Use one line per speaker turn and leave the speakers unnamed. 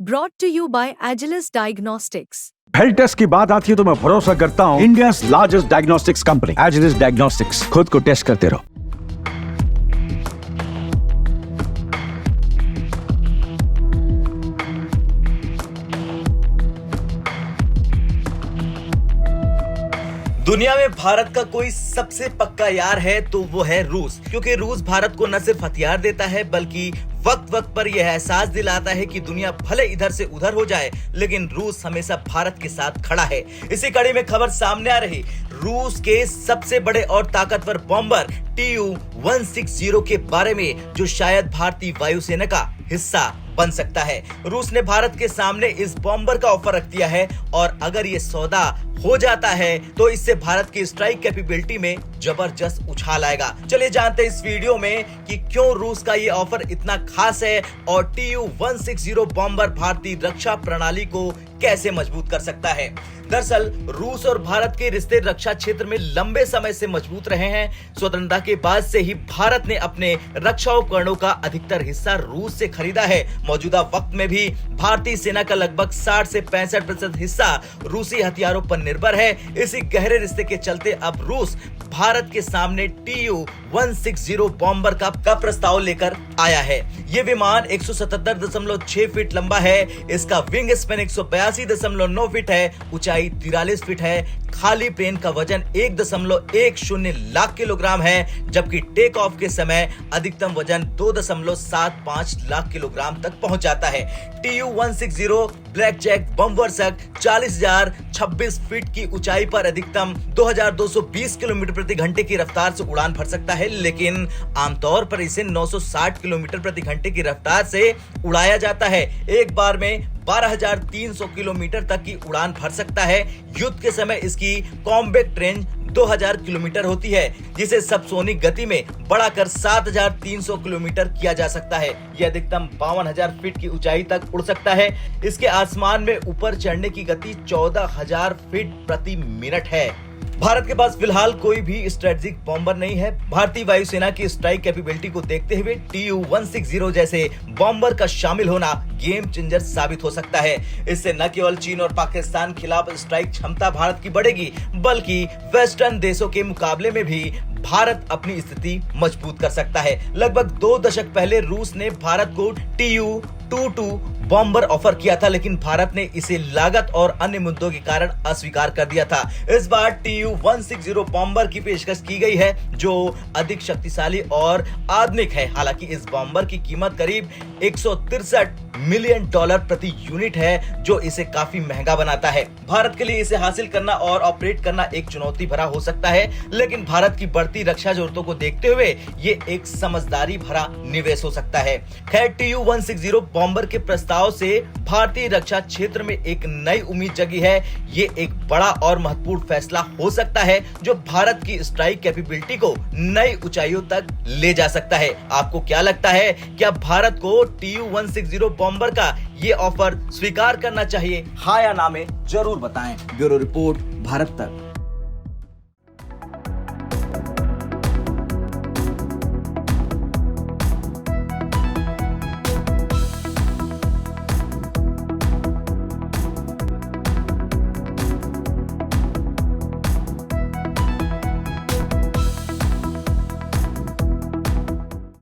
Brought to you by Agilus Diagnostics.
Health test की बात आती है तो मैं भरोसा करता हूँ India's largest diagnostics company Agilus diagnostics. खुद को टेस्ट करते रहो।
दुनिया में भारत का कोई सबसे पक्का यार है तो वो है रूस, क्योंकि रूस भारत को न सिर्फ हथियार देता है बल्कि वक्त वक्त पर यह एहसास दिलाता है कि दुनिया भले इधर से उधर हो जाए लेकिन रूस हमेशा भारत के साथ खड़ा है। इसी कड़ी में खबर सामने आ रही रूस के सबसे बड़े और ताकतवर बॉम्बर Tu-160 के बारे में, जो शायद भारतीय वायुसेना का हिस्सा बन सकता है। रूस ने भारत के सामने इस बॉम्बर का ऑफर रख दिया है और अगर ये सौदा हो जाता है तो इससे भारत की स्ट्राइक कैपेबिलिटी में जबरदस्त उछाल आएगा। चलिए जानते हैं इस वीडियो में कि क्यों रूस का ये ऑफर इतना खास है और Tu-160 बॉम्बर भारतीय रक्षा प्रणाली को कैसे मजबूत कर सकता है। दरअसल रूस और भारत के रिश्ते रक्षा क्षेत्र में लंबे समय से मजबूत रहे हैं। स्वतंत्रता के बाद से ही भारत ने अपने रक्षा उपकरणों का अधिकतर हिस्सा रूस से खरीदा है। मौजूदा वक्त में भी भारतीय सेना का लगभग 60 से 65% हिस्सा रूसी हथियारों पर निर्भर है। इसी गहरे रिश्ते के चलते अब रूस भारत के सामने Tu-160 बॉम्बर का प्रस्ताव लेकर आया है। ये विमान 177.6 फीट लंबा है। इसका विंग स्पैन 182.9 फीट है, ऊंचाई 43 फीट है। खाली प्लेन का वजन 1.10 लाख किलोग्राम है, जबकि टेक ऑफ के समय अधिकतम वजन 2.75 लाख किलोग्राम तक पहुंच जाता है। Tu-160 ब्लैक जैक बम वर्षक 40,026 फीट की ऊंचाई पर अधिकतम 2,220 किलोमीटर प्रति घंटे की रफ्तार से उड़ान भर सकता है, लेकिन आमतौर पर इसे 960 किलोमीटर प्रति घंटे की रफ्तार से उड़ाया जाता है। एक बार में 12,300 किलोमीटर तक की उड़ान भर सकता है। युद्ध के समय इसकी कॉम्बैक्ट रेंज 2000 किलोमीटर होती है, जिसे सबसोनिक गति में बढ़ाकर 7,300 किलोमीटर किया जा सकता है। यह अधिकतम 52,000 फीट की ऊंचाई तक उड़ सकता है। इसके आसमान में ऊपर चढ़ने की गति 14,000 फीट प्रति मिनट है। भारत के पास फिलहाल कोई भी स्ट्रेटेजिक बॉम्बर नहीं है। भारतीय वायुसेना की स्ट्राइक कैपेबिलिटी को देखते हुए Tu-160 जैसे बॉम्बर का शामिल होना गेम चेंजर साबित हो सकता है। इससे न केवल चीन और पाकिस्तान खिलाफ स्ट्राइक क्षमता भारत की बढ़ेगी, बल्कि वेस्टर्न देशों के मुकाबले में भी भारत अपनी स्थिति मजबूत कर सकता है। लगभग 2 दशक पहले रूस ने भारत को Tu-22 बॉम्बर ऑफर किया था, लेकिन भारत ने इसे लागत और अन्य मुद्दों के कारण अस्वीकार कर दिया था। इस बार Tu-160 बॉम्बर की पेशकश की गई है, जो अधिक शक्तिशाली और आधुनिक है। हालांकि इस बॉम्बर की कीमत करीब $163 मिलियन प्रति यूनिट है, जो इसे काफी महंगा बनाता है। भारत के लिए इसे हासिल करना और ऑपरेट करना एक चुनौती भरा हो सकता है, लेकिन भारत की बढ़ती रक्षा जरूरतों को देखते हुए ये एक समझदारी भरा निवेश हो सकता है। खैर, Tu-160 बॉम्बर के प्रस्ताव से भारतीय रक्षा क्षेत्र में एक नई उम्मीद जगी है। ये एक बड़ा और महत्वपूर्ण फैसला हो सकता है, जो भारत की स्ट्राइक कैपेबिलिटी को नई ऊंचाइयों तक ले जा सकता है। आपको क्या लगता है, क्या भारत को Tu-160 बॉम्बर का ये ऑफर स्वीकार करना चाहिए? हाँ या ना में जरूर बताएं। ब्यूरो रिपोर्ट, भारत तक।